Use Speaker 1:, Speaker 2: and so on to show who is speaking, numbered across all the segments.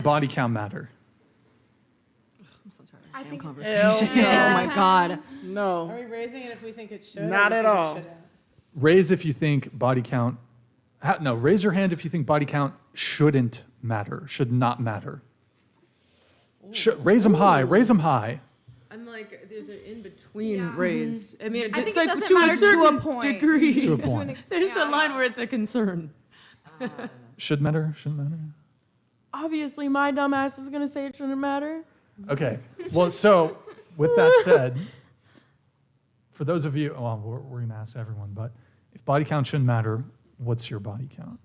Speaker 1: body count matter?
Speaker 2: I'm so tired
Speaker 3: I
Speaker 2: of damn
Speaker 3: think-
Speaker 2: conversation.
Speaker 3: Yeah.
Speaker 2: Oh my God.
Speaker 4: Are
Speaker 5: No.
Speaker 4: we raising it if we think it should?
Speaker 5: Not
Speaker 4: or
Speaker 5: at
Speaker 4: we think it
Speaker 5: all.
Speaker 4: shouldn't?
Speaker 1: Raise if you think body count. No, raise your hand if you think body count shouldn't matter, should not matter. Raise them high. Raise them high.
Speaker 2: I'm like, there's an in-between
Speaker 3: Yeah.
Speaker 2: raise. I mean,
Speaker 3: I
Speaker 2: it's
Speaker 3: think
Speaker 2: like
Speaker 3: it doesn't
Speaker 2: to a
Speaker 3: matter to a
Speaker 2: certain
Speaker 3: point.
Speaker 2: degree.
Speaker 1: To a point.
Speaker 2: There's a line where it's a concern.
Speaker 1: Should matter. Shouldn't matter.
Speaker 6: Obviously, my dumb ass is gonna say it shouldn't matter.
Speaker 1: Okay. Well, so with that said, for those of you, well, we're going to ask everyone, but if body count shouldn't matter, what's your body count?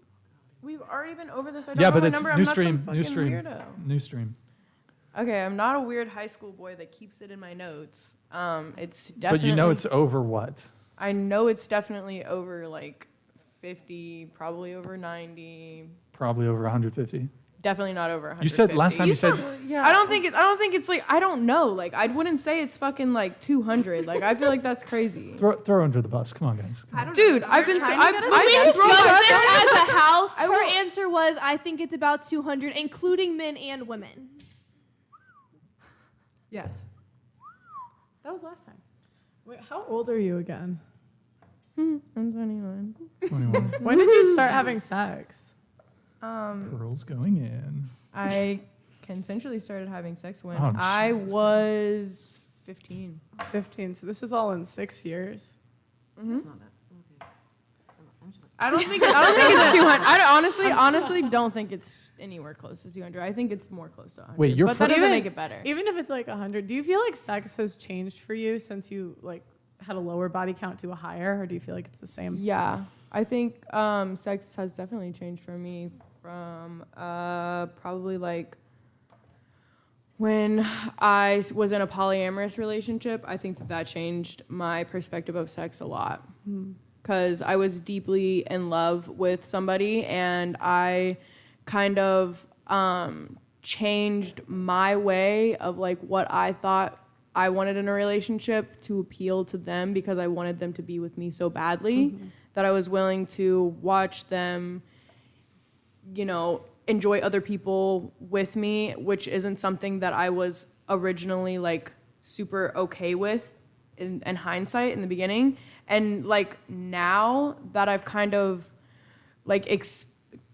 Speaker 6: We've already been over this. I don't
Speaker 1: Yeah,
Speaker 6: know
Speaker 1: but
Speaker 6: my
Speaker 1: it's
Speaker 6: number. I'm
Speaker 1: new
Speaker 6: not some
Speaker 1: stream,
Speaker 6: fucking
Speaker 1: new stream,
Speaker 6: weirdo.
Speaker 1: new stream.
Speaker 6: Okay, I'm not a weird high school boy that keeps it in my notes. It's definitely.
Speaker 1: But you know it's over what?
Speaker 6: I know it's definitely over like 50, probably over 90.
Speaker 1: Probably over 150.
Speaker 6: Definitely not over 150.
Speaker 1: You said last time you said
Speaker 6: I don't think it's like I don't know. Like I wouldn't say it's fucking like 200. Like I feel like that's crazy.
Speaker 1: throw under the bus. Come on, guys.
Speaker 3: I don't
Speaker 6: Dude,
Speaker 3: know.
Speaker 6: I've been.
Speaker 3: Trying to get us
Speaker 6: I've
Speaker 3: to
Speaker 6: been
Speaker 3: discuss
Speaker 6: thrown
Speaker 3: this
Speaker 6: out
Speaker 3: as a house.
Speaker 6: I
Speaker 3: Her
Speaker 6: will-
Speaker 3: answer was, I think it's about 200, including men and women.
Speaker 4: Yes. That was last time. Wait, how old are you again?
Speaker 6: I'm 21.
Speaker 1: 21.
Speaker 4: When did you start having sex?
Speaker 1: Pearls going in.
Speaker 6: I consensually started having sex when
Speaker 1: Oh,
Speaker 6: I
Speaker 1: Jesus.
Speaker 6: was 15.
Speaker 4: 15. So this is all in 6 years.
Speaker 2: It's not that. Okay.
Speaker 6: I don't think it's 200. Honestly don't think it's anywhere close to 200. I think it's more close to 100.
Speaker 1: Wait, you're
Speaker 6: but that doesn't
Speaker 4: Even-
Speaker 6: make it better.
Speaker 4: Even if it's like 100, do you feel like sex has changed for you since you like had a lower body count to a higher, or do you feel like it's the same?
Speaker 6: Yeah, I think sex has definitely changed for me from probably like when I was in a polyamorous relationship. I think that changed my perspective of sex a lot. Because I was deeply in love with somebody, and I kind of changed my way of like what I thought I wanted in a relationship to appeal to them, because I wanted them to be with me so badly that I was willing to watch them, you know, enjoy other people with me, which isn't something that I was originally like super okay with in hindsight in the beginning. And like now that I've kind of like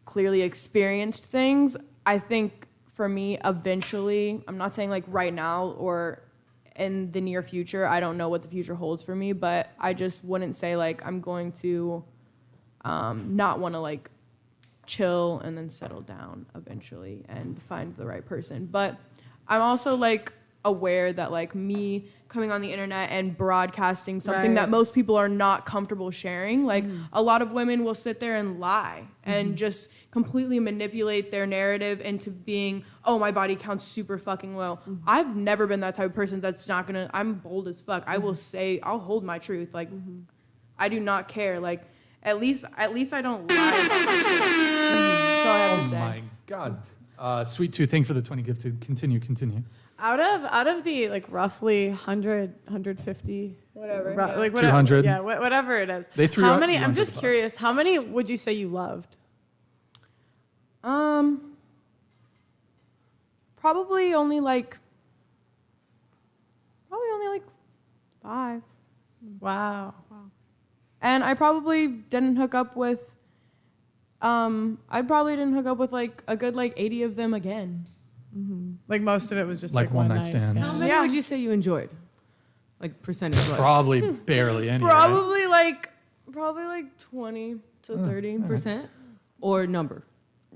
Speaker 6: clearly experienced things, I think for me eventually, I'm not saying like right now or in the near future, I don't know what the future holds for me, but I just wouldn't say like I'm going to not want to like chill and then settle down eventually and find the right person. But I'm also like aware that like me coming on the internet and broadcasting something that most people are not comfortable sharing, like a lot of women will sit there and lie and just completely manipulate their narrative into being, oh, my body count's super fucking low. I've never been that type of person that's not gonna, I'm bold as fuck. I will say, I'll hold my truth. Like I do not care. Like at least I don't lie about my shit. That's all I have to
Speaker 1: Oh
Speaker 6: say.
Speaker 1: my God. Sweet Tooth, thank you for the 20 gifted. Continue.
Speaker 4: Out of the like roughly 100, 150,
Speaker 6: Whatever,
Speaker 4: like
Speaker 6: yeah.
Speaker 4: whatever,
Speaker 1: 200.
Speaker 4: yeah, whatever it is.
Speaker 1: They threw
Speaker 4: how
Speaker 1: out
Speaker 4: many?
Speaker 1: you
Speaker 4: I'm
Speaker 1: under
Speaker 4: just
Speaker 1: the bus.
Speaker 4: curious. How many would you say you loved?
Speaker 6: Probably only like 5.
Speaker 4: Wow.
Speaker 6: And I probably didn't hook up with like a good like 80 of them again.
Speaker 4: Like most of it was just
Speaker 1: Like
Speaker 4: like,
Speaker 1: one
Speaker 4: one
Speaker 1: night
Speaker 4: night
Speaker 1: stands.
Speaker 2: How
Speaker 4: stand.
Speaker 2: many
Speaker 6: Yeah.
Speaker 2: would you say you enjoyed? Like percentage-wise?
Speaker 1: Probably barely any. right?
Speaker 6: Probably like 20 to 30
Speaker 2: Percent or number?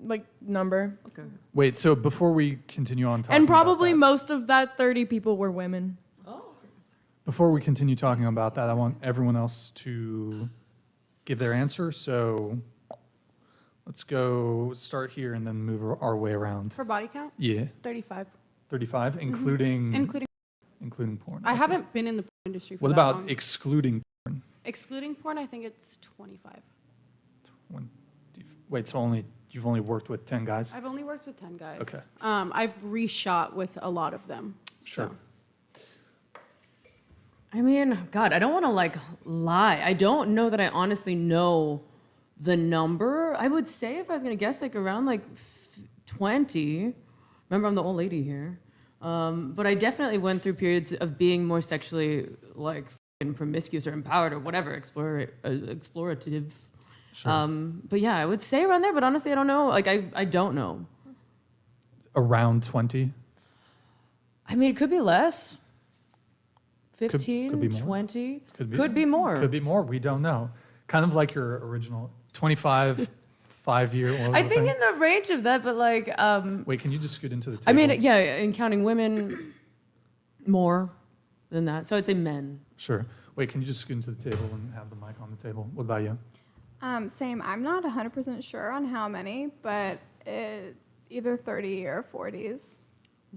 Speaker 6: like number.
Speaker 2: Okay.
Speaker 1: Wait, so before we continue on talking
Speaker 6: And
Speaker 1: about
Speaker 6: probably
Speaker 1: that-
Speaker 6: most of that 30 people were women.
Speaker 1: Before we continue talking about that, I want everyone else to give their answer. So let's go start here and then move our way around.
Speaker 3: For body count,
Speaker 1: Yeah,
Speaker 3: 35,
Speaker 1: 35, including
Speaker 3: including.
Speaker 1: porn.
Speaker 3: I
Speaker 1: Okay.
Speaker 3: haven't been in the porn industry for
Speaker 1: What
Speaker 3: that
Speaker 1: about
Speaker 3: long.
Speaker 1: excluding porn?
Speaker 3: Excluding porn, I think it's 25.
Speaker 1: Wait, so you've only worked with 10 guys?
Speaker 3: I've only worked with 10 guys.
Speaker 1: Okay.
Speaker 3: I've reshot with a lot of them.
Speaker 1: Sure.
Speaker 3: So.
Speaker 2: I mean, God, I don't want to like lie. I don't know that I honestly know the number. I would say if I was going to guess like around like 20, Remember, I'm the old lady here. But I definitely went through periods of being more sexually like f***ing promiscuous or empowered or whatever, explorative.
Speaker 1: Sure.
Speaker 2: But yeah, I would say around there. But honestly, I don't know. Like I don't know.
Speaker 1: Around 20.
Speaker 2: I mean, it could be less. 15,
Speaker 1: could be more.
Speaker 2: 20.
Speaker 1: Could be
Speaker 2: more.
Speaker 1: Could be more. We don't know. Kind of like your original 25, 5-year. what was
Speaker 2: I
Speaker 1: the
Speaker 2: think
Speaker 1: thing?
Speaker 2: in the range of that, but like,
Speaker 1: Wait, can you just scoot into the table?
Speaker 2: I mean, yeah, in counting women, more than that. So I'd say men.
Speaker 1: Sure. Wait, can you just scoot into the table and have the mic on the table? What about you?
Speaker 5: Same. I'm not 100% sure on how many, but either 30 or 40s.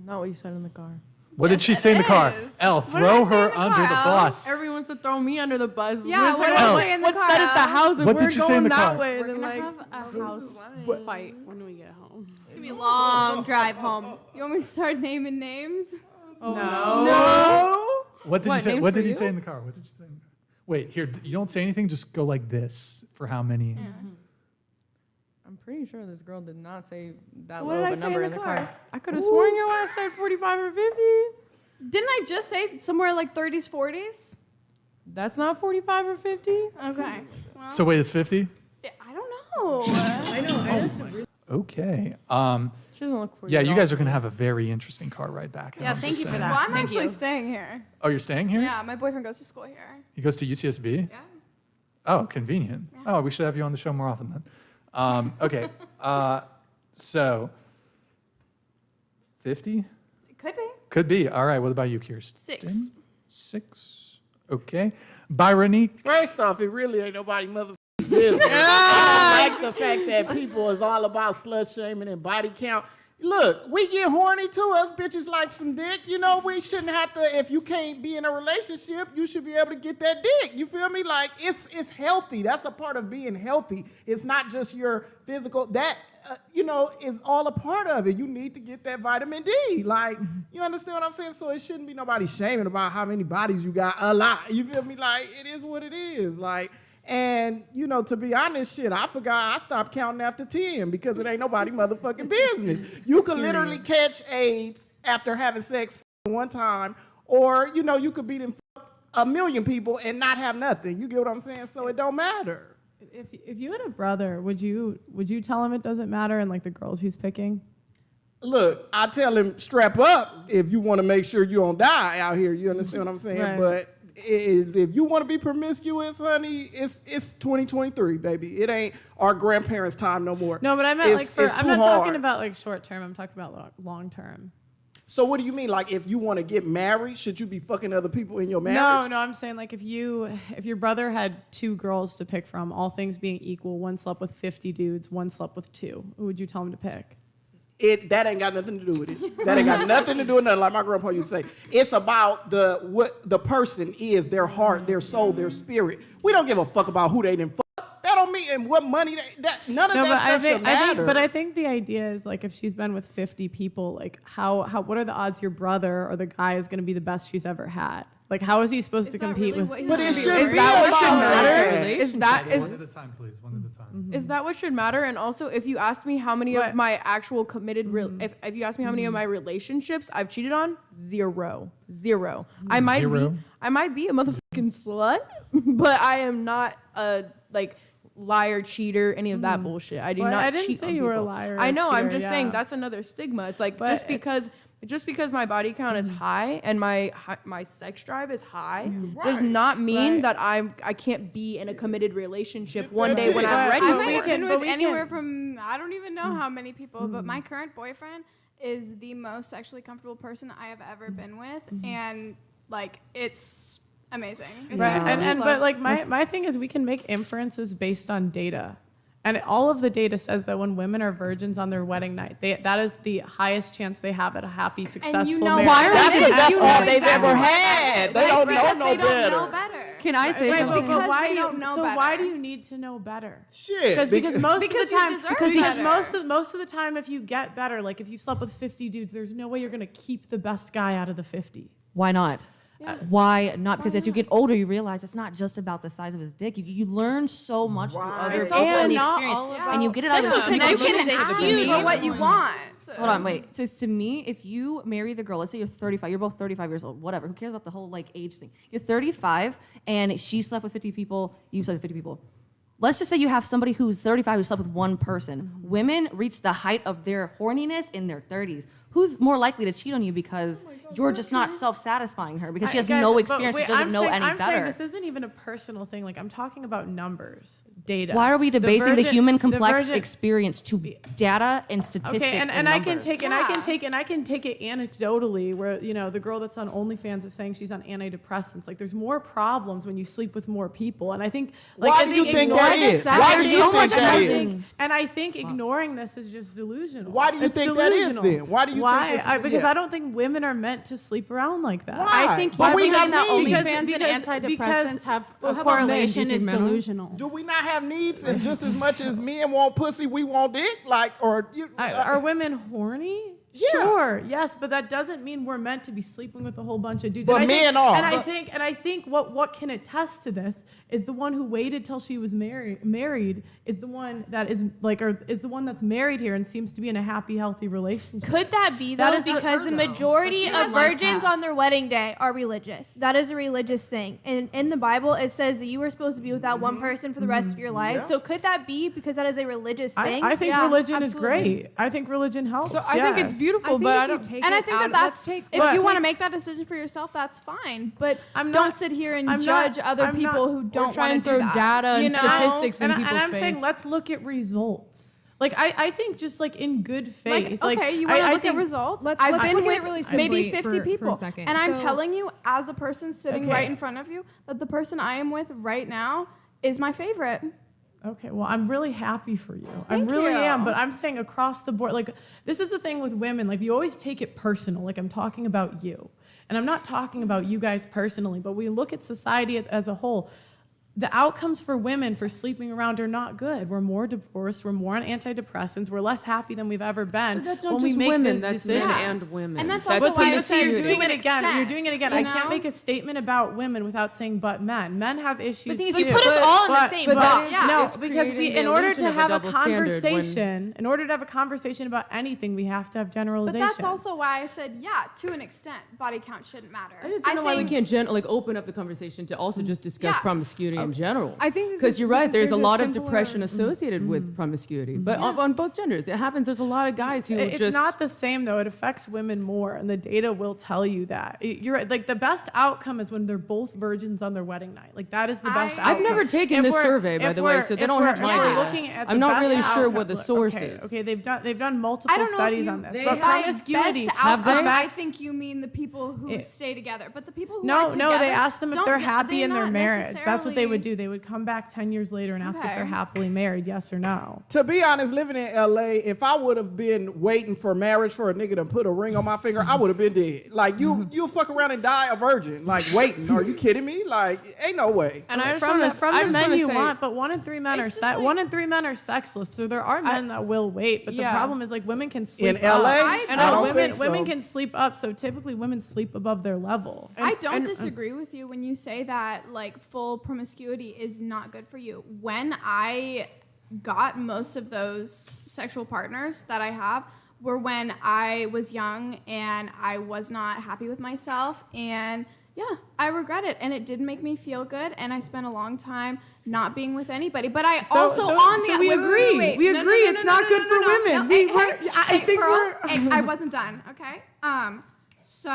Speaker 6: Not what you said in the car.
Speaker 1: What did she say in the car?
Speaker 5: is.
Speaker 1: Elle,
Speaker 5: What did I
Speaker 1: throw
Speaker 5: say in
Speaker 1: her
Speaker 5: the
Speaker 1: under
Speaker 5: car?
Speaker 1: the bus.
Speaker 6: Everyone wants to throw me under the bus.
Speaker 5: Yeah,
Speaker 6: We're
Speaker 5: what
Speaker 6: talking
Speaker 5: did I
Speaker 6: about
Speaker 5: say in the
Speaker 6: what's said at the
Speaker 5: car?
Speaker 6: house, and
Speaker 1: What
Speaker 6: we're
Speaker 1: did you say
Speaker 6: going
Speaker 1: in the
Speaker 6: that
Speaker 1: car?
Speaker 6: way.
Speaker 3: We're
Speaker 6: and
Speaker 3: gonna
Speaker 6: like,
Speaker 3: have a house fight when we get home.
Speaker 5: It's gonna be a long drive home. You want me to start naming names?
Speaker 6: no.
Speaker 1: What did
Speaker 6: What,
Speaker 1: you say?
Speaker 6: names
Speaker 1: What
Speaker 6: for
Speaker 1: did you
Speaker 6: you?
Speaker 1: say in the car? What did you say? In the car? Wait, here. You don't say anything. Just go like this for how many?
Speaker 6: I'm pretty sure this girl did not say that
Speaker 5: What
Speaker 6: low
Speaker 5: did
Speaker 6: of
Speaker 5: I
Speaker 6: a
Speaker 5: say
Speaker 6: number
Speaker 5: in
Speaker 6: in
Speaker 5: the
Speaker 6: the car.
Speaker 5: car?
Speaker 6: I could have sworn your ass said 45 or 50.
Speaker 5: Didn't I just say somewhere like 30s, 40s?
Speaker 6: That's not 45 or 50.
Speaker 5: Okay. Well,
Speaker 1: So wait, it's 50.
Speaker 5: I don't know.
Speaker 1: Okay.
Speaker 6: She doesn't look for
Speaker 1: Yeah,
Speaker 6: at
Speaker 1: you
Speaker 6: all.
Speaker 1: guys are gonna have a very interesting car ride back.
Speaker 7: Yeah,
Speaker 1: I'm
Speaker 7: thank
Speaker 1: just
Speaker 7: you for
Speaker 1: saying.
Speaker 7: that.
Speaker 5: Well, I'm
Speaker 7: Thank
Speaker 5: actually
Speaker 7: you.
Speaker 5: staying here.
Speaker 1: Oh, you're staying here?
Speaker 5: Yeah, my boyfriend goes to school here.
Speaker 1: He goes to UCSB.
Speaker 5: Yeah.
Speaker 1: Oh, convenient. Oh, we should have you on the show more often then. Okay. So 50
Speaker 5: It could be.
Speaker 1: could be. All right. What about you, Kirsten?
Speaker 3: 6.
Speaker 1: 6. Okay. Byronique.
Speaker 8: First off, it really ain't nobody motherfucking business. I don't like the fact that people is all about slut shaming and body count. Look, we get horny too. Us bitches like some dick. You know, we shouldn't have to. If you can't be in a relationship, you should be able to get that dick. You feel me? Like it's healthy. That's a part of being healthy. It's not just your physical. That is all a part of it. You need to get that vitamin D. Like you understand what I'm saying? So it shouldn't be nobody shaming about how many bodies you got. A lot. You feel me? Like it is what it is. Like. And, to be honest, shit, I forgot I stopped counting after 10 because it ain't nobody motherfucking business. You could literally catch AIDS after having sex one time, or, you could beat and fuck 1 million people and not have nothing. You get what I'm saying? So it don't matter.
Speaker 4: If you had a brother, would you tell him it doesn't matter and like the girls he's picking?
Speaker 8: Look, I tell him strap up if you want to make sure you don't die out here. You understand what I'm saying?
Speaker 4: Right.
Speaker 8: But if you want to be promiscuous, honey, it's 2023, baby. It ain't our grandparents' time no more.
Speaker 4: No, but I meant
Speaker 8: It's
Speaker 4: I'm
Speaker 8: too
Speaker 4: not
Speaker 8: hard.
Speaker 4: talking about like short term. I'm talking about long term.
Speaker 8: So what do you mean? Like if you want to get married, should you be fucking other people in your marriage?
Speaker 4: No, I'm saying like if your brother had 2 girls to pick from, all things being equal, one slept with 50 dudes, one slept with 2. Who would you tell him to pick?
Speaker 8: That ain't got nothing to do with it. That ain't got nothing to do with nothing. Like my grandpa used to say, it's about what the person is, their heart, their soul, their spirit. We don't give a fuck about who they didn't fuck. That don't mean and what money. None of that stuff should matter.
Speaker 4: I think the idea is like if she's been with 50 people, like how what are the odds your brother or the guy is going to be the best she's ever had? Like how is he supposed to compete with?
Speaker 8: But it should
Speaker 6: Is
Speaker 8: be
Speaker 6: that what should
Speaker 8: about
Speaker 6: matter?
Speaker 8: that.
Speaker 6: Is that
Speaker 1: One at a time, please. One at a time.
Speaker 6: Is that what should matter? And also, if you ask me how many of my actual committed, if you ask me how many of my relationships I've cheated on, zero. I might be a motherfucking slut, but I am not a liar, cheater, any of that bullshit. I do
Speaker 4: Well,
Speaker 6: not.
Speaker 4: I didn't
Speaker 6: cheat
Speaker 4: say
Speaker 6: on
Speaker 4: you were a
Speaker 6: people.
Speaker 4: liar or
Speaker 6: I know. I'm
Speaker 4: cheater,
Speaker 6: just saying
Speaker 4: yeah.
Speaker 6: that's another stigma. It's like
Speaker 4: But
Speaker 6: just because my body count is high and my sex drive is high does not mean
Speaker 4: Right.
Speaker 6: that I can't be in a committed relationship one day when I'm
Speaker 4: But
Speaker 6: ready.
Speaker 5: I
Speaker 4: But
Speaker 5: might
Speaker 4: we
Speaker 5: have
Speaker 4: can-
Speaker 5: been
Speaker 4: but
Speaker 5: with
Speaker 4: we
Speaker 5: anywhere
Speaker 4: can-
Speaker 5: from, I don't even know how many people, but my current boyfriend is the most sexually comfortable person I have ever been with. And, it's amazing.
Speaker 4: Right.
Speaker 5: Yeah.
Speaker 4: But like my thing is we can make inferences based on data. And all of the data says that when women are virgins on their wedding night, that is the highest chance they have at a happy, successful
Speaker 5: know
Speaker 4: marriage.
Speaker 5: why are
Speaker 8: That's
Speaker 5: we-
Speaker 8: because that's
Speaker 5: you
Speaker 8: all
Speaker 5: know
Speaker 8: they've
Speaker 5: exactly
Speaker 8: ever
Speaker 5: what
Speaker 8: had. They don't know
Speaker 5: Because
Speaker 8: no
Speaker 5: they don't
Speaker 8: better.
Speaker 5: know better.
Speaker 2: Can I say
Speaker 4: Right,
Speaker 2: something?
Speaker 5: Because
Speaker 4: why
Speaker 5: they
Speaker 4: do you,
Speaker 5: don't know
Speaker 4: so why
Speaker 5: better.
Speaker 4: do you need to know better?
Speaker 8: Shit.
Speaker 4: Because most
Speaker 5: Because
Speaker 4: of the
Speaker 5: you
Speaker 4: time,
Speaker 5: deserve
Speaker 4: because
Speaker 5: better.
Speaker 4: most of the time, if you get better, like if you slept with 50 dudes, there's no way you're gonna keep the best guy out of the 50.
Speaker 7: Why not? Why not? Because as you get older, you realize it's not just about the size of his dick. You learn so much through other
Speaker 8: It's
Speaker 7: people
Speaker 4: also
Speaker 7: and the
Speaker 4: not
Speaker 7: experience,
Speaker 4: all
Speaker 7: and you get it out of
Speaker 2: Sexual
Speaker 7: the
Speaker 2: connection
Speaker 5: You
Speaker 2: is
Speaker 5: can
Speaker 2: a
Speaker 5: ask
Speaker 2: thing.
Speaker 5: for what you want. massive.
Speaker 7: Hold on, wait. So to me, if you marry the girl, let's say you're 35, you're both 35 years old, whatever. Who cares about the whole like age thing? You're 35 and she slept with 50 people, you slept with 50 people. Let's just say you have somebody who's 35 who slept with one person. Women reach the height of their horniness in their 30s. Who's more likely to cheat on you because you're just not self-satisfying her because she has
Speaker 4: Guys,
Speaker 7: no
Speaker 4: but
Speaker 7: experience,
Speaker 4: wait,
Speaker 7: she doesn't
Speaker 4: I'm
Speaker 7: know
Speaker 4: saying,
Speaker 7: any
Speaker 4: I'm saying
Speaker 7: better.
Speaker 4: this isn't even a personal thing. Like I'm talking about numbers, data.
Speaker 7: Why are we debasing the human complex
Speaker 4: virgin-
Speaker 7: experience to data and statistics
Speaker 4: Okay, and
Speaker 7: and
Speaker 4: I can
Speaker 7: numbers?
Speaker 4: take and I can take it anecdotally where the girl that's on OnlyFans is saying she's on antidepressants. Like there's more problems when you sleep with more people, and I think like
Speaker 8: Why
Speaker 4: I
Speaker 8: do you think
Speaker 4: ignoring
Speaker 8: that
Speaker 4: this-
Speaker 8: is? Why do
Speaker 4: there's
Speaker 8: you
Speaker 4: so
Speaker 8: think
Speaker 4: much
Speaker 8: that
Speaker 4: evidence,
Speaker 8: is?
Speaker 4: And I think ignoring this is just delusional.
Speaker 8: Why do you
Speaker 4: It's
Speaker 8: think that is
Speaker 4: delusional.
Speaker 8: then? Why do you think it's-
Speaker 4: Because
Speaker 8: yeah.
Speaker 4: I don't think women are meant to sleep around like that.
Speaker 8: Why?
Speaker 6: I think
Speaker 8: But we
Speaker 6: you
Speaker 8: have
Speaker 6: think that
Speaker 8: needs.
Speaker 6: OnlyFans and antidepressants have a correlation is delusional.
Speaker 8: Do we not have needs? And just as much as men want pussy, we want dick. Like, or you?
Speaker 4: Are women horny?
Speaker 8: Yeah.
Speaker 4: Sure, yes, but that doesn't mean we're meant to be sleeping with a whole bunch of dudes.
Speaker 8: But
Speaker 4: And I think-
Speaker 8: men are.
Speaker 4: And I think what can attest to this is the one who waited till she was married is the one that is like, or is the one that's married here and seems to be in a happy, healthy relationship.
Speaker 3: Could that be
Speaker 4: That
Speaker 3: though?
Speaker 4: is
Speaker 3: Because the majority of virgins on their wedding day are religious. That is a religious thing. And in the Bible, it says that you were supposed to be with that one person for the rest of your life.
Speaker 8: Yeah.
Speaker 3: So could that be because that is a religious thing?
Speaker 4: I think
Speaker 5: Yeah,
Speaker 4: religion
Speaker 5: absolutely.
Speaker 4: is great. I think religion helps.
Speaker 6: So I think it's
Speaker 4: yes.
Speaker 6: beautiful, but I don't.
Speaker 5: And I think that that's if
Speaker 4: But-
Speaker 5: you want to make that decision for yourself, that's fine. But
Speaker 4: I'm
Speaker 5: don't
Speaker 4: not-
Speaker 5: sit here and
Speaker 4: I'm not-
Speaker 5: judge other
Speaker 4: I'm
Speaker 5: people
Speaker 4: not-
Speaker 5: who
Speaker 6: Or
Speaker 5: don't
Speaker 6: try
Speaker 5: want
Speaker 6: and
Speaker 5: to
Speaker 6: throw
Speaker 5: do that.
Speaker 6: data and
Speaker 5: you know?
Speaker 6: statistics in
Speaker 4: and
Speaker 6: people's
Speaker 4: I'm
Speaker 6: face.
Speaker 4: saying let's look at results. Like I think just like in good faith.
Speaker 5: Like, okay, you want to look at results?
Speaker 9: Let's
Speaker 5: I've
Speaker 9: look
Speaker 5: been
Speaker 9: at it
Speaker 5: with
Speaker 9: really
Speaker 5: maybe
Speaker 9: simply
Speaker 5: 50
Speaker 9: for a
Speaker 5: people,
Speaker 9: second.
Speaker 5: and I'm
Speaker 9: So-
Speaker 5: telling you, as a person sitting
Speaker 4: Okay.
Speaker 5: right in front of you, that the person I am with right now is my favorite.
Speaker 4: Okay, well, I'm really happy for you. I
Speaker 5: Thank
Speaker 4: really
Speaker 5: you.
Speaker 4: am, but I'm saying across the board, like, this is the thing with women, like, you always take it personal, like, I'm talking about you. And I'm not talking about you guys personally, but we look at society as a whole. The outcomes for women for sleeping around are not good. We're more divorced, we're more on antidepressants, we're less happy than we've ever been.
Speaker 6: But that's not
Speaker 4: when we
Speaker 6: just
Speaker 4: make
Speaker 6: women,
Speaker 4: this
Speaker 6: that's
Speaker 4: decision.
Speaker 6: men and women.
Speaker 5: And that's also
Speaker 4: But
Speaker 5: why I
Speaker 4: see,
Speaker 5: said
Speaker 4: you're
Speaker 5: to
Speaker 4: doing
Speaker 5: an
Speaker 4: it again.
Speaker 5: extent,
Speaker 4: You're doing it again.
Speaker 5: you
Speaker 4: I can't
Speaker 5: know?
Speaker 4: make a statement about women without saying but men. Men have issues
Speaker 3: the thing is,
Speaker 4: too.
Speaker 3: you put us all in the same
Speaker 6: but
Speaker 3: boat.
Speaker 6: that is-
Speaker 5: Yeah.
Speaker 4: No,
Speaker 6: it's
Speaker 4: because
Speaker 6: creating
Speaker 4: in
Speaker 6: the
Speaker 4: order
Speaker 6: illusion
Speaker 4: to
Speaker 6: of
Speaker 4: have a
Speaker 6: double standard when-
Speaker 4: conversation, in order to have a conversation about anything, we have to have
Speaker 5: But
Speaker 4: generalization.
Speaker 5: that's also why I said, yeah, to an extent, body count shouldn't matter.
Speaker 6: I just don't know why we
Speaker 5: think-
Speaker 6: can't open up the conversation to also just discuss
Speaker 5: Yeah.
Speaker 6: promiscuity in general.
Speaker 9: I think that
Speaker 6: Because you're
Speaker 9: this
Speaker 6: right,
Speaker 9: is-
Speaker 6: there's a
Speaker 9: there's a
Speaker 6: lot of
Speaker 9: simpler-
Speaker 6: depression associated with promiscuity, but on both genders, it happens. There's a lot of guys who
Speaker 4: It's
Speaker 6: just
Speaker 4: not the same though. It affects women more, and the data will tell you that. You're right. Like the best outcome is when they're both virgins on their wedding night. Like that is the best outcome.
Speaker 6: I've never taken
Speaker 4: If
Speaker 6: this
Speaker 4: we're-
Speaker 6: survey, by
Speaker 4: if
Speaker 6: the way,
Speaker 4: we're-
Speaker 6: so they
Speaker 4: if
Speaker 6: don't have
Speaker 4: we're-
Speaker 6: my
Speaker 4: if we're
Speaker 6: data.
Speaker 4: looking at
Speaker 6: I'm
Speaker 4: the
Speaker 6: not
Speaker 4: best
Speaker 6: really sure
Speaker 4: outcome-
Speaker 6: what the source
Speaker 4: okay,
Speaker 6: is.
Speaker 4: Okay, they've done multiple
Speaker 5: I don't know
Speaker 4: studies
Speaker 5: if you,
Speaker 4: on this,
Speaker 6: they
Speaker 4: but
Speaker 6: have
Speaker 4: promiscuity
Speaker 5: best
Speaker 6: Have
Speaker 5: outcome,
Speaker 6: they?
Speaker 5: I think you mean the people who stay together, but the people who
Speaker 4: No,
Speaker 5: aren't together,
Speaker 4: they asked them if they're happy in their
Speaker 5: not
Speaker 4: marriage. That's what they would
Speaker 5: necessarily-
Speaker 4: do. They would come back 10 years later and ask if
Speaker 5: Okay.
Speaker 4: they're happily married, yes or no.
Speaker 8: To be honest, living in LA, if I would have been waiting for marriage for a nigga to put a ring on my finger, I would have been dead. Like you fuck around and die a virgin. Like waiting. Are you kidding me? Like ain't no way.
Speaker 6: And I just
Speaker 4: from
Speaker 6: wanna-
Speaker 4: the, from
Speaker 6: I
Speaker 4: the
Speaker 6: just
Speaker 4: men
Speaker 6: wanna
Speaker 4: you
Speaker 6: say-
Speaker 4: want, but 1 in 3 men are
Speaker 5: It's just like-
Speaker 4: 1 in 3 men are sexless. So there are men that will wait, but
Speaker 6: Yeah.
Speaker 4: the problem is like women can sleep
Speaker 8: In LA,
Speaker 4: up.
Speaker 8: I
Speaker 4: And
Speaker 8: don't
Speaker 4: women
Speaker 8: think so.
Speaker 4: women can sleep up. So typically women sleep above their level.
Speaker 5: I don't disagree with you when you say that like full promiscuity is not good for you. When I got most of those sexual partners that I have were when I was young and I was not happy with myself, and yeah, I regret it, and it didn't make me feel good, and I spent a long time not being with anybody. But I also on the
Speaker 4: we
Speaker 5: wait,
Speaker 4: agree.
Speaker 5: wait,
Speaker 4: We
Speaker 5: no,
Speaker 4: agree.
Speaker 5: no,
Speaker 4: It's
Speaker 5: no,
Speaker 4: not
Speaker 5: no,
Speaker 4: good
Speaker 5: no,
Speaker 4: for
Speaker 5: no,
Speaker 4: women.
Speaker 5: no.
Speaker 4: We
Speaker 5: Hey,
Speaker 4: were-
Speaker 5: hey,
Speaker 4: I
Speaker 5: hey,
Speaker 4: think
Speaker 5: Pearl,
Speaker 4: we're-
Speaker 5: hey, I wasn't done. Okay. So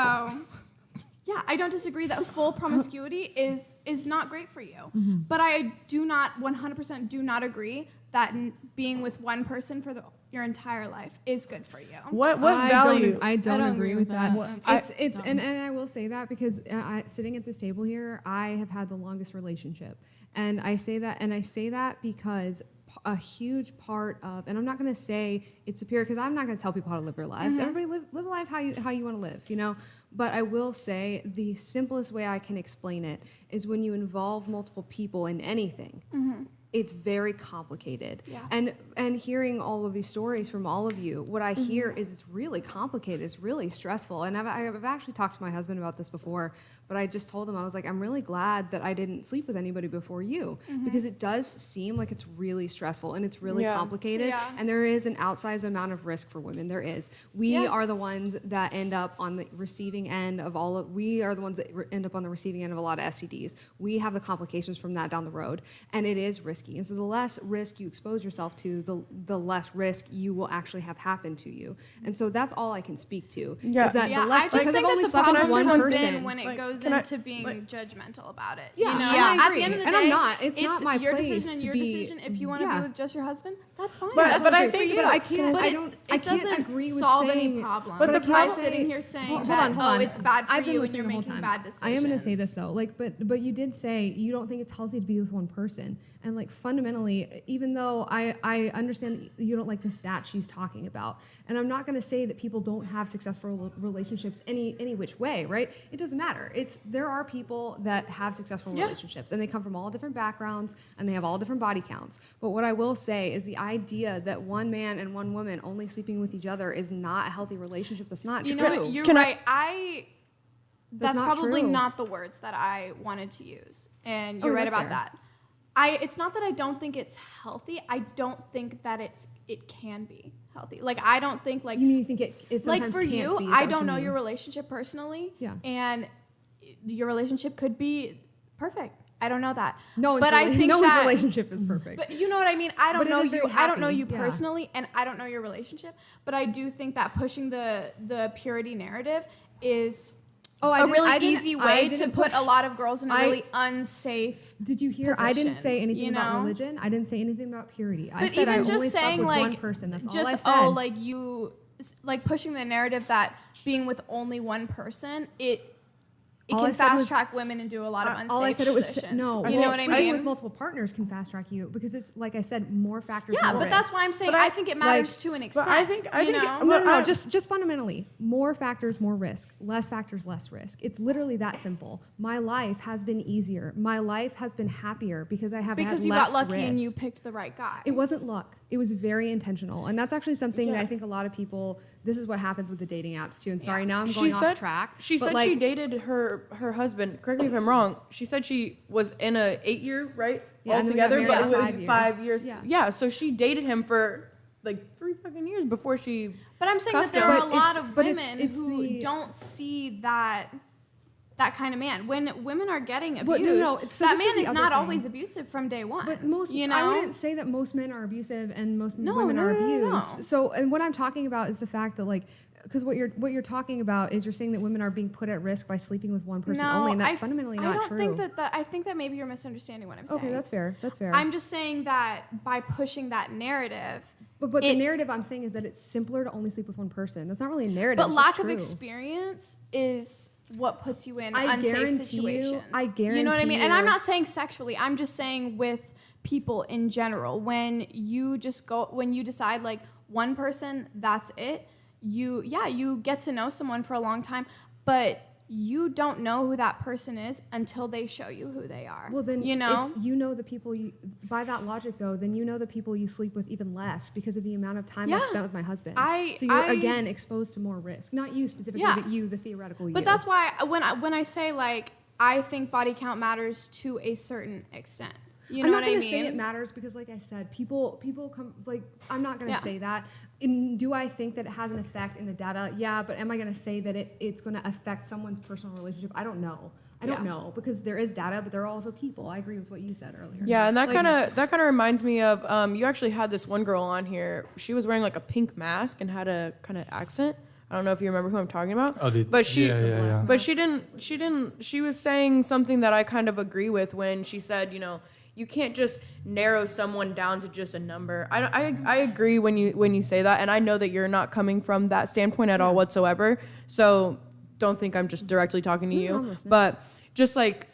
Speaker 5: yeah, I don't disagree that full promiscuity is not great for you. But I do not 100% do not agree that being with one person for your entire life is good for you.
Speaker 4: What value?
Speaker 9: I don't agree with that.
Speaker 4: What-
Speaker 9: It's and I will say that because sitting at this table here, I have had the longest relationship, and I say that because a huge part of, and I'm not going to say it's superior because I'm not going to tell people how to live their lives. Everybody live a life how you want to live, you know. But I will say the simplest way I can explain it is when you involve multiple people in anything, it's very complicated.
Speaker 5: Yeah.
Speaker 9: And hearing all of these stories from all of you, what I hear is it's really complicated. It's really stressful. And I've actually talked to my husband about this before, but I just told him, I was like, I'm really glad that I didn't sleep with anybody before you, because it does seem like it's really stressful and it's really complicated.
Speaker 5: Yeah.
Speaker 9: And there is an outsized amount of risk for women. There is. We are the ones that end up on the receiving end of we are the ones that end up on the receiving end of a lot of STDs. We have the complications from that down the road, and it is risky. And so the less risk you expose yourself to, the less risk you will actually have happen to you. And so that's all I can speak to.
Speaker 6: Yeah.
Speaker 9: Is that
Speaker 5: Yeah,
Speaker 9: the less,
Speaker 5: I just
Speaker 9: because
Speaker 5: think
Speaker 9: I've only
Speaker 5: that the
Speaker 9: slept with
Speaker 5: problem
Speaker 9: one
Speaker 5: comes
Speaker 9: person.
Speaker 5: in when it goes
Speaker 6: can I-
Speaker 5: into being judgmental about it.
Speaker 9: Yeah,
Speaker 5: you know?
Speaker 9: I
Speaker 5: At
Speaker 9: agree.
Speaker 5: the end of the
Speaker 9: And
Speaker 5: day,
Speaker 9: I'm not. It's not my
Speaker 5: your
Speaker 9: place
Speaker 5: decision and
Speaker 9: to
Speaker 5: your
Speaker 9: be-
Speaker 5: decision. If you want to
Speaker 9: yeah.
Speaker 5: be with just your husband, that's fine.
Speaker 6: But-
Speaker 5: that's
Speaker 6: but I
Speaker 5: okay
Speaker 6: think-
Speaker 5: for
Speaker 6: but
Speaker 5: you.
Speaker 9: I can't-
Speaker 5: But
Speaker 9: I
Speaker 5: it's-
Speaker 9: don't-
Speaker 5: it
Speaker 9: I can't
Speaker 5: doesn't
Speaker 9: agree with
Speaker 5: solve
Speaker 9: saying-
Speaker 5: any problem.
Speaker 6: But the
Speaker 5: by
Speaker 6: problem-
Speaker 5: sitting here saying
Speaker 9: Hold
Speaker 5: that,
Speaker 9: on, hold on.
Speaker 5: it's bad for
Speaker 9: I've been
Speaker 5: you and
Speaker 9: listening
Speaker 5: you're
Speaker 9: the whole
Speaker 5: making
Speaker 9: time.
Speaker 5: bad decisions.
Speaker 9: I am going to say this though, but you did say you don't think it's healthy to be with one person, and fundamentally, even though I understand that you don't like the stat she's talking about, and I'm not going to say that people don't have successful relationships any which way, right? It doesn't matter. There are people that have successful relationships, and they come from all different backgrounds, and they have all different body counts. But what I will say is the idea that one man and one woman only sleeping with each other is not a healthy relationship. That's not
Speaker 5: You
Speaker 9: true.
Speaker 5: know what? You're
Speaker 6: Can I-
Speaker 5: right. That's
Speaker 9: not
Speaker 5: probably
Speaker 9: true.
Speaker 5: not the words that I wanted to use, and
Speaker 9: Oh,
Speaker 5: you're right
Speaker 9: that's
Speaker 5: about
Speaker 9: fair.
Speaker 5: that. It's not that I don't think it's healthy. I don't think that it can be healthy. Like I don't think like
Speaker 9: You mean you think it
Speaker 5: like
Speaker 9: sometimes
Speaker 5: for
Speaker 9: can't
Speaker 5: you,
Speaker 9: be? Is
Speaker 5: I
Speaker 9: that what
Speaker 5: don't
Speaker 9: you
Speaker 5: know
Speaker 9: mean?
Speaker 5: your relationship personally.
Speaker 9: Yeah.
Speaker 5: And your relationship could be perfect. I don't know that.
Speaker 9: No one's,
Speaker 5: but I think
Speaker 9: no one's
Speaker 5: that,
Speaker 9: relationship is perfect.
Speaker 5: But you know what I mean? I don't
Speaker 9: But it
Speaker 5: know
Speaker 9: is very
Speaker 5: you. I don't know
Speaker 9: happy,
Speaker 5: you
Speaker 9: yeah.
Speaker 5: personally, and I don't know your relationship. But I do think that pushing the purity narrative is a really easy way to put a lot of girls in a really unsafe.
Speaker 9: Did you hear? I didn't say
Speaker 5: position,
Speaker 9: anything
Speaker 5: you
Speaker 9: about
Speaker 5: know?
Speaker 9: religion. I didn't say anything about purity. I
Speaker 5: But
Speaker 9: said I
Speaker 5: even just
Speaker 9: only slept
Speaker 5: saying
Speaker 9: with
Speaker 5: like
Speaker 9: one person. That's all I
Speaker 5: just
Speaker 9: said.
Speaker 5: like you like pushing the narrative that being with only one person it
Speaker 9: All I
Speaker 5: can
Speaker 9: said
Speaker 5: fast
Speaker 9: was-
Speaker 5: track women into a lot of unsafe
Speaker 9: all I said it was
Speaker 5: positions.
Speaker 9: no.
Speaker 5: You know what I
Speaker 9: sleeping
Speaker 5: mean?
Speaker 9: with multiple partners can fast track you because it's like I said, more factors.
Speaker 5: Yeah,
Speaker 9: more
Speaker 5: but that's
Speaker 9: risk.
Speaker 5: why I'm saying
Speaker 6: But
Speaker 5: I think it matters to an extent.
Speaker 6: But I think
Speaker 5: you know?
Speaker 9: No, just fundamentally, more factors, more risk. Less factors, less risk. It's literally that simple. My life has been easier. My life has been happier because I have had
Speaker 5: because you
Speaker 9: less
Speaker 5: got lucky and you
Speaker 9: risk.
Speaker 5: picked the right guy.
Speaker 9: It wasn't luck. It was very intentional. And that's actually something that I think a lot of people, this is what happens with the dating apps too. And sorry, now I'm going off track.
Speaker 6: She
Speaker 9: but
Speaker 6: said
Speaker 9: like,
Speaker 6: she dated her husband. Correct me if I'm wrong. She said she was in a 8-year, right?
Speaker 9: Yeah, and then we got
Speaker 6: altogether,
Speaker 9: married
Speaker 6: but
Speaker 9: for
Speaker 6: with
Speaker 9: 5 years.
Speaker 6: 5 years.
Speaker 9: Yeah.
Speaker 6: Yeah, so she dated him for like 3 fucking years before she.
Speaker 5: But I'm saying that
Speaker 6: cuffed
Speaker 5: there
Speaker 6: him.
Speaker 5: are a
Speaker 9: But
Speaker 5: lot
Speaker 9: it's-
Speaker 5: of
Speaker 9: but it's-
Speaker 5: women
Speaker 9: it's
Speaker 5: who
Speaker 9: the-
Speaker 5: don't see that kind of man. When women are getting
Speaker 9: But
Speaker 5: abused,
Speaker 9: no, so
Speaker 5: that
Speaker 9: this is
Speaker 5: man
Speaker 9: the
Speaker 5: is
Speaker 9: other
Speaker 5: not
Speaker 9: thing.
Speaker 5: always abusive from day one.
Speaker 9: But most,
Speaker 5: you know,
Speaker 9: I wouldn't say that most men are abusive and most
Speaker 5: No,
Speaker 9: women
Speaker 5: no,
Speaker 9: are
Speaker 5: no, no,
Speaker 9: abused.
Speaker 5: no.
Speaker 9: So, and what I'm talking about is the fact that like, because what you're talking about is you're saying that women are being put at risk by sleeping with one person only, and that's fundamentally not
Speaker 5: I don't
Speaker 9: true.
Speaker 5: think that I think that maybe you're misunderstanding what I'm saying.
Speaker 9: Okay, that's fair. That's fair.
Speaker 5: I'm just saying that by pushing that narrative,
Speaker 9: but the
Speaker 5: it-
Speaker 9: narrative I'm saying is that it's simpler to only sleep with one person. That's not really a narrative.
Speaker 5: but
Speaker 9: it's
Speaker 5: lack
Speaker 9: just
Speaker 5: of
Speaker 9: true.
Speaker 5: experience is what puts you in
Speaker 9: I
Speaker 5: unsafe
Speaker 9: guarantee
Speaker 5: situations.
Speaker 9: I
Speaker 5: You know what I
Speaker 9: guarantee
Speaker 5: mean? And I'm
Speaker 9: you-
Speaker 5: not saying sexually. I'm just saying with people in general. When you decide like one person, that's it. You get to know someone for a long time, but you don't know who that person is until they show you who they are.
Speaker 9: Well, then
Speaker 5: you know.
Speaker 9: the people you. By that logic, though, then you know the people you sleep with even less because of the amount of time I've
Speaker 5: Yeah.
Speaker 9: spent with my husband.
Speaker 5: I-
Speaker 9: so you're
Speaker 5: I-
Speaker 9: again exposed to more risk. Not you specifically,
Speaker 5: Yeah.
Speaker 9: but you, the theoretical you.
Speaker 5: But that's why when I say like I think body count matters to a certain extent. You know
Speaker 9: I'm
Speaker 5: what
Speaker 9: not
Speaker 5: I
Speaker 9: gonna
Speaker 5: mean?
Speaker 9: say it matters because, like I said, people come like I'm not gonna
Speaker 5: Yeah.
Speaker 9: say that. Do I think that it has an effect in the data? Yeah, but am I gonna say that it's gonna affect someone's personal relationship? I don't know. I don't
Speaker 5: Yeah.
Speaker 9: know because there is data, but there are also people. I agree with what you said earlier.
Speaker 6: Yeah, and that
Speaker 9: Like-
Speaker 6: kind of reminds me of you actually had this one girl on here. She was wearing like a pink mask and had a kind of accent. I don't know if you remember who I'm talking about. But she
Speaker 1: yeah.
Speaker 6: But she was saying something that I kind of agree with when she said, you can't just narrow someone down to just a number. I agree when you say that, and I know that you're not coming from that standpoint at all whatsoever. So don't think I'm just directly talking to you.
Speaker 9: I'm listening.
Speaker 6: But just like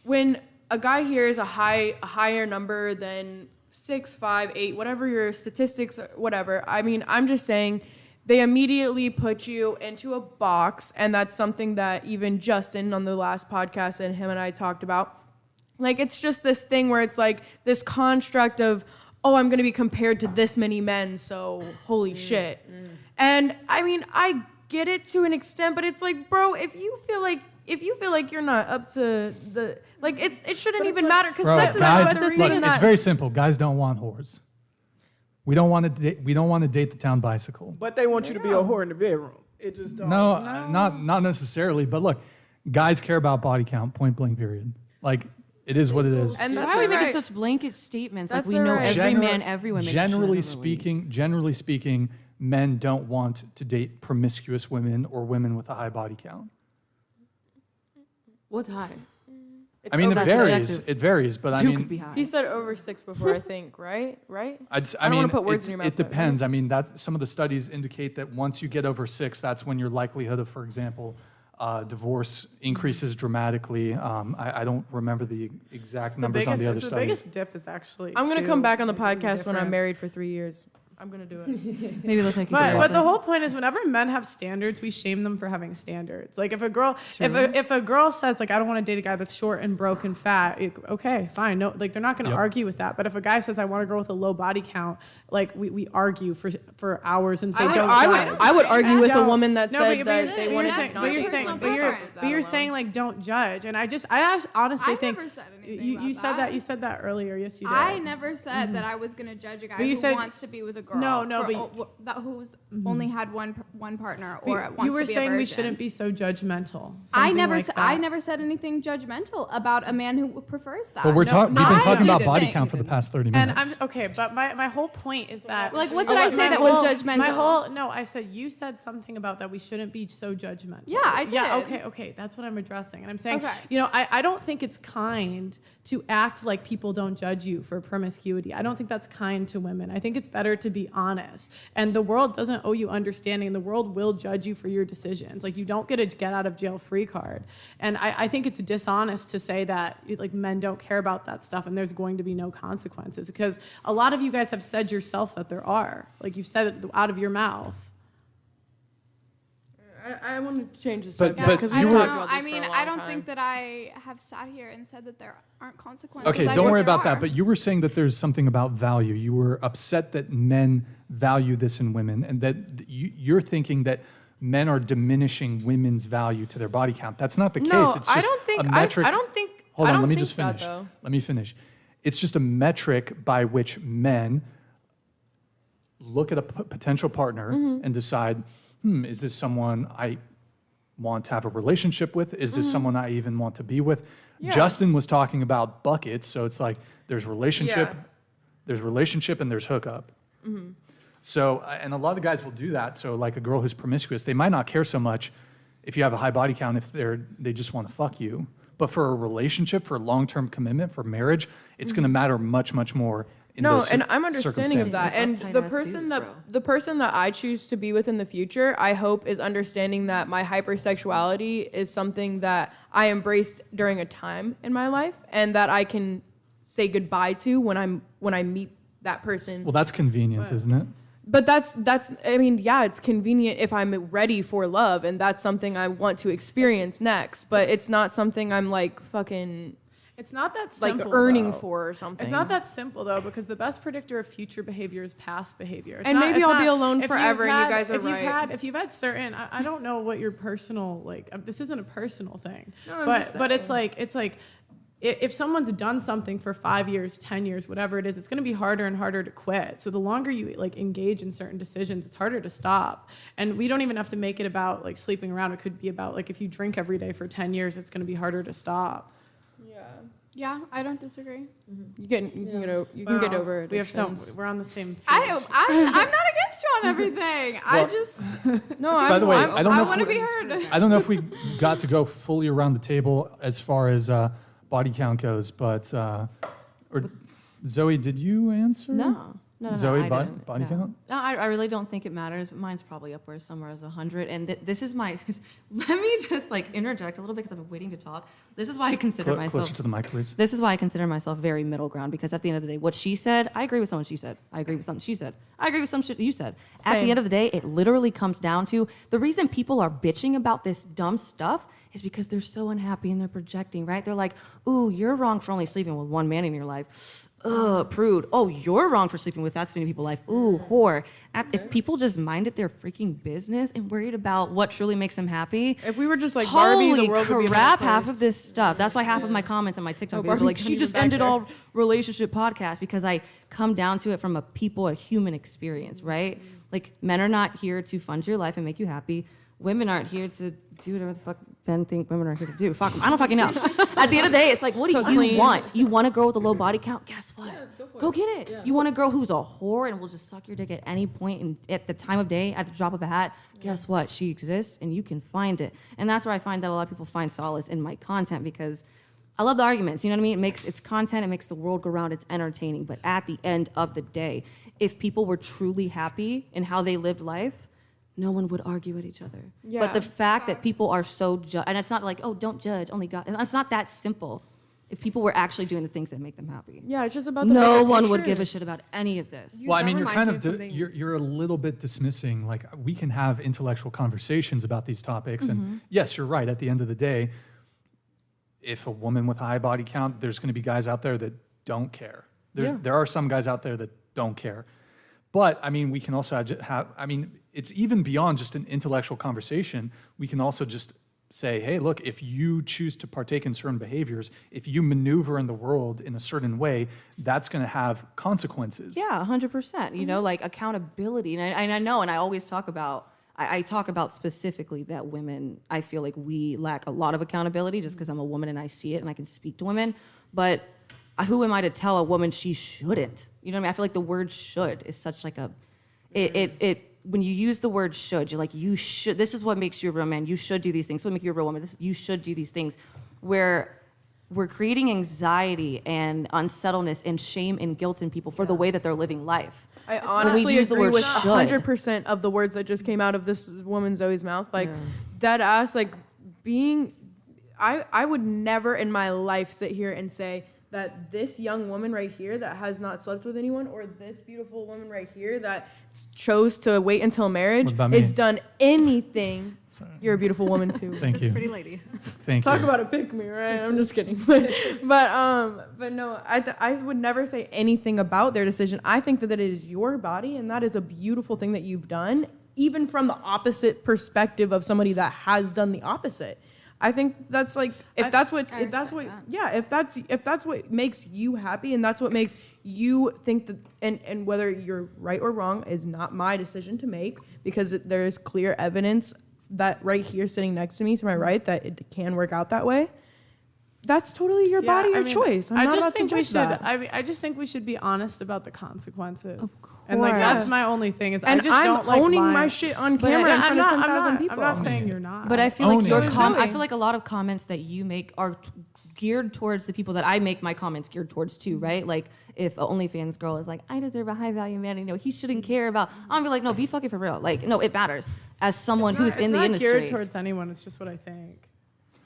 Speaker 6: when a guy hears a higher number than 6, 5, 8, whatever your statistics, whatever. I mean, I'm just saying they immediately put you into a box, and that's something that even Justin on the last podcast and him and I talked about. Like, it's just this thing where it's like this construct of, oh, I'm going to be compared to this many men, so holy shit. And I mean, I get it to an extent, but it's like, bro, if you feel like you're not up to the, like, it shouldn't even matter, because
Speaker 1: Bro,
Speaker 6: sex is
Speaker 1: guys,
Speaker 6: not the
Speaker 1: look,
Speaker 6: reason
Speaker 1: it's
Speaker 6: that.
Speaker 1: very simple. Guys don't want whores. We don't want to date the town bicycle.
Speaker 8: But they want you to be a whore in the bedroom. It just don't.
Speaker 1: No, not necessarily. But look, guys care about body count. Point blank. Period. Like, it is what it is.
Speaker 6: And
Speaker 7: Why
Speaker 6: that's
Speaker 7: are we
Speaker 6: all
Speaker 7: making
Speaker 6: right.
Speaker 7: such blanket statements?
Speaker 6: That's
Speaker 7: like we
Speaker 6: all
Speaker 7: know
Speaker 6: right.
Speaker 7: every man, every woman.
Speaker 1: Generally speaking, men don't want to date promiscuous women or women with a high body count.
Speaker 7: What's high?
Speaker 1: I mean, it
Speaker 7: That's
Speaker 1: varies.
Speaker 7: subjective.
Speaker 1: It varies, but I
Speaker 7: Two
Speaker 1: mean,
Speaker 7: could be high.
Speaker 6: He said over 6 before, I think, right?
Speaker 1: I
Speaker 6: I don't
Speaker 1: mean,
Speaker 6: wanna put words in your mouth,
Speaker 1: it
Speaker 6: but-
Speaker 1: depends. I mean, that's some of the studies indicate that once you get over 6, that's when your likelihood of, for example, divorce increases dramatically. I don't remember the exact numbers on the other
Speaker 4: the
Speaker 1: studies.
Speaker 4: biggest dip is actually.
Speaker 6: I'm gonna come back on the
Speaker 4: like,
Speaker 6: podcast when I'm
Speaker 4: difference.
Speaker 6: married for 3 years. I'm gonna do it.
Speaker 7: Maybe they'll take you
Speaker 4: But
Speaker 7: seriously.
Speaker 4: the whole point is, whenever men have standards, we shame them for having standards. Like if a girl, if a girl says like I don't want to date a guy that's short and broke and fat, okay, fine, no, like they're not going to
Speaker 1: Yep.
Speaker 4: argue with that. But if a guy says I want a girl with a low body count, like we argue for hours and say don't judge.
Speaker 6: I would argue with a
Speaker 4: Don't-
Speaker 6: woman that
Speaker 4: No,
Speaker 6: said
Speaker 4: but
Speaker 6: that they
Speaker 4: you're
Speaker 6: wanted
Speaker 4: saying,
Speaker 6: to
Speaker 4: but
Speaker 6: not
Speaker 4: you're
Speaker 6: be
Speaker 4: saying,
Speaker 6: single.
Speaker 4: but you're saying like don't judge, and I honestly
Speaker 5: I
Speaker 4: think
Speaker 5: never said anything
Speaker 4: you
Speaker 5: about
Speaker 4: said
Speaker 5: that.
Speaker 4: You said that earlier. Yes, you did.
Speaker 5: I never said that I was gonna judge a guy
Speaker 4: But you
Speaker 5: who
Speaker 4: said-
Speaker 5: wants to be with a girl.
Speaker 4: No,
Speaker 5: who's only had one partner or
Speaker 4: But
Speaker 5: wants
Speaker 4: you were
Speaker 5: to be a
Speaker 4: saying we
Speaker 5: virgin.
Speaker 4: shouldn't be so judgmental.
Speaker 5: I
Speaker 4: something
Speaker 5: never,
Speaker 4: like
Speaker 5: I
Speaker 4: that.
Speaker 5: never said anything judgmental about a man who prefers that.
Speaker 1: But we've been talking about
Speaker 5: just
Speaker 1: body
Speaker 5: think-
Speaker 1: count for the past 30
Speaker 4: And
Speaker 1: minutes.
Speaker 4: I'm okay, but my whole point is that
Speaker 5: Like, what did I say that was judgmental?
Speaker 4: I said you said something about that we shouldn't be so judgmental.
Speaker 5: Yeah, I
Speaker 4: Yeah,
Speaker 5: did.
Speaker 4: okay, that's what I'm addressing. And I'm saying,
Speaker 5: Okay.
Speaker 4: I don't think it's kind to act like people don't judge you for promiscuity. I don't think that's kind to women. I think it's better to be honest. And the world doesn't owe you understanding, and the world will judge you for your decisions. Like, you don't get a get out of jail free card. And I think it's dishonest to say that like men don't care about that stuff and there's going to be no consequences, because a lot of you guys have said yourself that there are. Like, you've said it out of your mouth.
Speaker 6: I want to change the
Speaker 1: But-
Speaker 6: subject
Speaker 1: but
Speaker 6: because
Speaker 5: I
Speaker 6: we've
Speaker 5: don't
Speaker 1: were-
Speaker 6: talked
Speaker 5: know.
Speaker 6: about this
Speaker 5: I
Speaker 6: for
Speaker 5: mean,
Speaker 6: a long
Speaker 5: I don't
Speaker 6: time.
Speaker 5: think that I have sat here and said that there aren't consequences.
Speaker 1: Okay,
Speaker 5: I
Speaker 1: don't
Speaker 5: think
Speaker 1: worry
Speaker 5: there
Speaker 1: about that.
Speaker 5: are.
Speaker 1: But you were saying that there's something about value. You were upset that men value this in women, and that you're thinking that men are diminishing women's value to their body count. That's not the case.
Speaker 6: No,
Speaker 1: It's just
Speaker 6: I don't think.
Speaker 1: a metric.
Speaker 6: I don't think.
Speaker 1: Hold
Speaker 6: I
Speaker 1: on,
Speaker 6: don't
Speaker 1: let me
Speaker 6: think
Speaker 1: just
Speaker 6: that,
Speaker 1: finish.
Speaker 6: though.
Speaker 1: Let me finish. It's just a metric by which men look at a potential partner
Speaker 6: Mm-hmm.
Speaker 1: and decide, is this someone I want to have a relationship with? Is this someone I even want to be with?
Speaker 6: Mm-hmm. Yeah.
Speaker 1: Justin was talking about buckets, so it's like there's relationship,
Speaker 6: Yeah.
Speaker 1: there's relationship, and there's hookup.
Speaker 6: Mm-hmm.
Speaker 1: So, and a lot of guys will do that. So, like a girl who's promiscuous, they might not care so much if you have a high body count if they just want to fuck you. But for a relationship, for long-term commitment, for marriage, it's going to matter much, much more. In
Speaker 6: No,
Speaker 1: those
Speaker 6: and I'm understanding of that.
Speaker 1: circumstances.
Speaker 6: And
Speaker 7: Tight ass dudes,
Speaker 6: the person that I choose to be with in the future, I hope is understanding that my hypersexuality is something that I embraced during a time in my life, and that I can say goodbye to when I meet that person.
Speaker 1: Well, that's convenient, isn't it?
Speaker 6: But that's I mean, yeah, it's convenient if I'm ready for love, and that's something I want to experience next. But it's not something I'm like fucking
Speaker 4: It's not that
Speaker 6: like
Speaker 4: simple.
Speaker 6: earning
Speaker 4: though.
Speaker 6: for or something.
Speaker 4: It's not that simple though, because the best predictor of future behavior is past behavior. It's
Speaker 6: And
Speaker 4: not-
Speaker 6: maybe
Speaker 4: it's
Speaker 6: I'll
Speaker 4: not-
Speaker 6: be alone
Speaker 4: if you've
Speaker 6: forever and you
Speaker 4: had-
Speaker 6: guys are
Speaker 4: if you've
Speaker 6: right.
Speaker 4: if you've had certain, I don't know what your personal this isn't a personal thing,
Speaker 6: No, I'm
Speaker 4: but
Speaker 6: just
Speaker 4: it's
Speaker 6: saying.
Speaker 4: like if someone's done something for 5 years, 10 years, whatever it is, it's going to be harder and harder to quit. So the longer you like engage in certain decisions, it's harder to stop. And we don't even have to make it about like sleeping around. It could be about like if you drink every day for 10 years, it's going to be harder to stop.
Speaker 5: Yeah, I don't disagree.
Speaker 6: You can get over it.
Speaker 4: We have we're on the same page.
Speaker 5: I'm not against you on everything. I just
Speaker 6: No,
Speaker 1: By the way,
Speaker 6: I'm-
Speaker 1: I don't know
Speaker 5: I
Speaker 1: if
Speaker 5: want to
Speaker 1: we-
Speaker 5: be heard.
Speaker 1: I don't know if we got to go fully around the table as far as body count goes, but or Zoe, did you answer?
Speaker 7: No. No,
Speaker 1: Zoe,
Speaker 7: I
Speaker 1: body,
Speaker 7: didn't.
Speaker 1: body
Speaker 7: No.
Speaker 1: count?
Speaker 7: No, I really don't think it matters. But mine's probably up where somewhere as 100. And this is my. Let me just like interject a little bit because I've been waiting to talk. This is why I consider myself.
Speaker 1: Closer to the mic, please.
Speaker 7: This is why I consider myself very middle ground, because at the end of the day, what she said, I agree with someone she said. I agree with something she said. I agree with some shit you said. At
Speaker 4: Same.
Speaker 7: the end of the day, it literally comes down to the reason people are bitching about this dumb stuff is because they're so unhappy and they're projecting, right? They're like, ooh, you're wrong for only sleeping with one man in your life. Ugh, prude. Oh, you're wrong for sleeping with that many people in life. Ooh, whore. If people just minded their freaking business and worried about what truly makes them happy,
Speaker 6: If we were just like Barbie, the
Speaker 7: holy
Speaker 6: world would be a better
Speaker 7: crap,
Speaker 6: place.
Speaker 7: half of this stuff. That's why half of my comments on my TikTok
Speaker 6: Oh,
Speaker 7: videos are like,
Speaker 6: Barbie's
Speaker 7: she
Speaker 6: not
Speaker 7: just
Speaker 6: even back
Speaker 7: ended
Speaker 6: there.
Speaker 7: all relationship podcasts, because I come down to it from a human experience, right? Like, men are not here to fund your life and make you happy. Women aren't here to do whatever the fuck men think women are here to do. Fuck 'em. I don't fucking know. At the end of the day, it's like, what do you want? You want a girl with a low body count? Guess what? Go get it. You want a girl who's a whore and will just suck your dick at any point and at the time of day, at the drop of a hat? Guess what? She exists and you can find it. And that's where I find that a lot of people find solace in my content, because I love the arguments. You know what I mean? It's content. It makes the world go round. It's entertaining. But at the end of the day, if people were truly happy in how they lived life, no one would argue with each other.
Speaker 6: Yeah.
Speaker 7: But the fact that people are so and it's not like, oh, don't judge, only God. It's not that simple. If people were actually doing the things that make them happy,
Speaker 6: Yeah, it's just about the
Speaker 7: no
Speaker 6: bigger
Speaker 7: one would
Speaker 6: picture.
Speaker 7: give a shit about any of this.
Speaker 1: Well, I
Speaker 9: that
Speaker 1: mean, you're
Speaker 9: reminds
Speaker 1: kind
Speaker 9: me
Speaker 1: of,
Speaker 9: of something-
Speaker 1: you're a little bit dismissing, like, we can have intellectual conversations about these topics. And yes, you're right. At the end of the day, if a woman with a high body count, there's going to be guys out there that don't care. There are some guys out there that don't care. But, I mean, we can also have, I mean, it's even beyond just an intellectual conversation. We can also just say, hey, look, if you choose to partake in certain behaviors, if you maneuver in the world in a certain way, that's going to have consequences.
Speaker 7: Yeah, 100%. You know, like accountability. And I know, and I always talk about, I talk about specifically that women, I feel like we lack a lot of accountability just because I'm a woman and I see it and I can speak to women. But who am I to tell a woman she shouldn't? You know what I mean? I feel like the word should is such like a, when you use the word should, you're like, you should, this is what makes you a real man. You should do these things. This will make you a real woman. You should do these things. Where we're creating anxiety and unsettledness and shame and guilt in people for the way that they're living life.
Speaker 6: I
Speaker 7: When
Speaker 6: honestly
Speaker 7: we use the
Speaker 6: agree
Speaker 7: word
Speaker 6: with
Speaker 7: should.
Speaker 6: 100% of the words that just came out of this woman Zoe's mouth. Like, dead ass, like, being, I would never in my life sit here and say that this young woman right here that has not slept with anyone, or this beautiful woman right here that chose to wait until marriage,
Speaker 1: What about me?
Speaker 6: has done anything. You're a beautiful woman too.
Speaker 1: Thank you.
Speaker 9: Pretty lady.
Speaker 1: Thank
Speaker 6: Talk
Speaker 1: you.
Speaker 6: about a pick me, right? I'm just kidding. But no, I would never say anything about their decision. I think that it is your body, and that is a beautiful thing that you've done, even from the opposite perspective of somebody that has done the opposite. I think that's like, if that's what makes you happy and that's what makes you think that, and whether you're right or wrong is not my decision to make, because there is clear evidence that right here sitting next to me to my right that it can work out that way. That's totally your body, your choice. I'm not about to judge that.
Speaker 4: I just think we should be honest about the consequences.
Speaker 7: Of
Speaker 4: And like
Speaker 7: course.
Speaker 4: that's my only thing is
Speaker 6: And
Speaker 4: I just
Speaker 6: I'm
Speaker 4: don't like
Speaker 6: owning my
Speaker 4: lying.
Speaker 6: shit on
Speaker 7: But
Speaker 6: camera in
Speaker 7: I'm
Speaker 6: front of 10,000 people.
Speaker 4: I'm not saying you're not.
Speaker 7: But I feel like
Speaker 1: Own
Speaker 7: your
Speaker 1: it.
Speaker 7: I
Speaker 4: Zoe.
Speaker 7: feel like a lot of comments that you make are geared towards the people that I make my comments geared towards too, right? Like if an OnlyFans girl is like, I deserve a high value man, you know, he shouldn't care about. I'm gonna be like, no, be fucking for real. Like, no, it matters. As someone who's in the
Speaker 4: It's not
Speaker 7: industry,
Speaker 4: geared towards anyone. It's just what I think.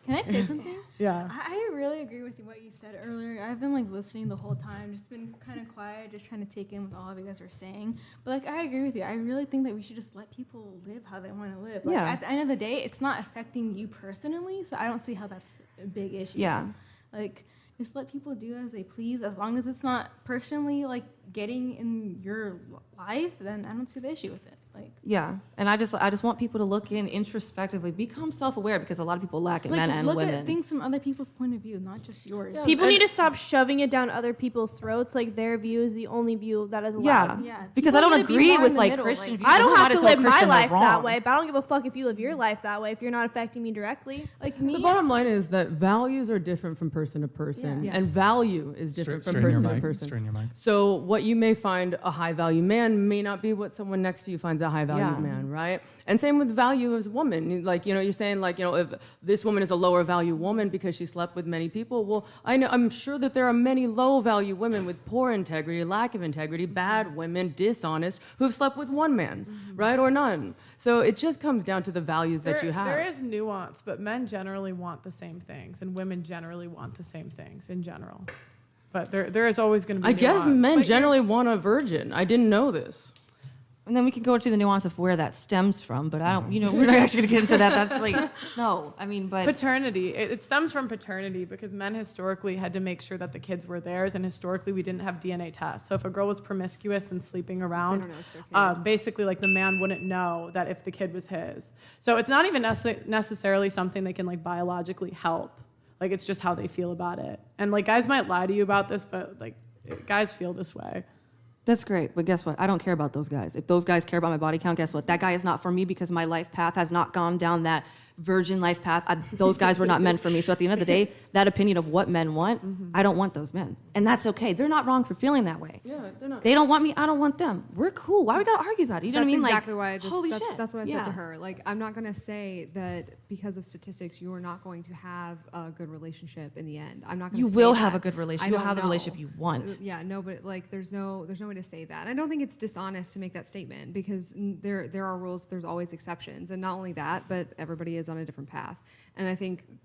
Speaker 10: Can I say something?
Speaker 4: Yeah.
Speaker 10: I really agree with what you said earlier. I've been like listening the whole time, just been kind of quiet, just trying to take in what all of you guys are saying. But like, I agree with you. I really think that we should just let people live how they want to live. Like,
Speaker 7: Yeah.
Speaker 10: At the end of the day, it's not affecting you personally, so I don't see how that's a big issue.
Speaker 7: Yeah.
Speaker 10: Like, just let people do as they please, as long as it's not personally like getting in your life. Then I don't see the issue with it. Like.
Speaker 7: yeah. And I just want people to look in introspectively, become self-aware, because a lot of people lack it,
Speaker 10: Like,
Speaker 7: men and
Speaker 10: look
Speaker 7: women.
Speaker 10: at things from other people's point of view, not just yours.
Speaker 3: People need to stop shoving it down other people's throats. Like their view is the only view that is
Speaker 7: yeah.
Speaker 3: allowed.
Speaker 10: Yeah.
Speaker 7: Because
Speaker 10: People
Speaker 7: I don't
Speaker 10: need to be
Speaker 7: agree
Speaker 10: more in
Speaker 7: with
Speaker 10: the
Speaker 7: like
Speaker 10: middle,
Speaker 7: Christian
Speaker 10: like-
Speaker 7: views.
Speaker 3: I don't
Speaker 7: Who am
Speaker 3: have
Speaker 7: to
Speaker 3: to
Speaker 7: tell
Speaker 3: live my
Speaker 7: Christian they're
Speaker 3: life that
Speaker 7: wrong?
Speaker 3: way, but I don't give a fuck if you live your life that way if you're not affecting me directly.
Speaker 10: Like me,
Speaker 11: The bottom line is that values are different from person to person,
Speaker 10: Yeah.
Speaker 11: and value is different from
Speaker 1: Straighten your
Speaker 11: person to
Speaker 1: mic.
Speaker 11: person.
Speaker 1: Straighten your mic.
Speaker 11: So what you may find a high value man may not be what someone next to you finds a high value
Speaker 7: Yeah.
Speaker 11: man, right? And same with value as a woman. Like, you're saying like, if this woman is a lower value woman because she slept with many people, well, I'm sure that there are many low value women with poor integrity, lack of integrity, bad women, dishonest, who've slept with one man, right? Or none. So it just comes down to the values that you have.
Speaker 4: There is nuance, but men generally want the same things, and women generally want the same things in general. But there is always going to be
Speaker 11: I guess
Speaker 4: nuance.
Speaker 11: men
Speaker 4: But
Speaker 11: generally want a virgin. I didn't know this.
Speaker 7: And then we can go to the nuance of where that stems from, but I don't, we're not actually gonna get into that. That's like, no, I mean, but
Speaker 4: paternity, it stems from paternity because men historically had to make sure that the kids were theirs, and historically we didn't have DNA tests. So if a girl was promiscuous and sleeping around,
Speaker 9: don't know it's their kid.
Speaker 4: basically like the man wouldn't know that if the kid was his. So it's not even necessarily something they can like biologically help. Like it's just how they feel about it. And like guys might lie to you about this, but like guys feel this way.
Speaker 7: that's great. But guess what? I don't care about those guys. If those guys care about my body count, guess what? That guy is not for me because my life path has not gone down that virgin life path. Those guys were not meant for me. So at the end of the day, that opinion of what men want, I don't want those men. And that's okay. They're not wrong for feeling that way.
Speaker 11: Yeah, they're not.
Speaker 7: They don't want me. I don't want them. We're cool. Why we gotta argue about it? You know
Speaker 9: That's
Speaker 7: what I mean?
Speaker 9: exactly
Speaker 7: like,
Speaker 9: why I just.
Speaker 7: holy
Speaker 9: that's,
Speaker 7: shit.
Speaker 9: that's what I said to
Speaker 7: Yeah.
Speaker 9: her. Like, I'm not gonna say that because of statistics you are not going to have a good relationship in the end. I'm not gonna.
Speaker 7: You
Speaker 9: say
Speaker 7: will
Speaker 9: that.
Speaker 7: have a good relationship.
Speaker 9: I
Speaker 7: You'll
Speaker 9: don't
Speaker 7: have the
Speaker 9: know.
Speaker 7: relationship you want.
Speaker 9: Yeah, no, but like, there's no way to say that. I don't think it's dishonest to make that statement because there are rules. There's always exceptions, and not only that, but everybody is on a different path. And I think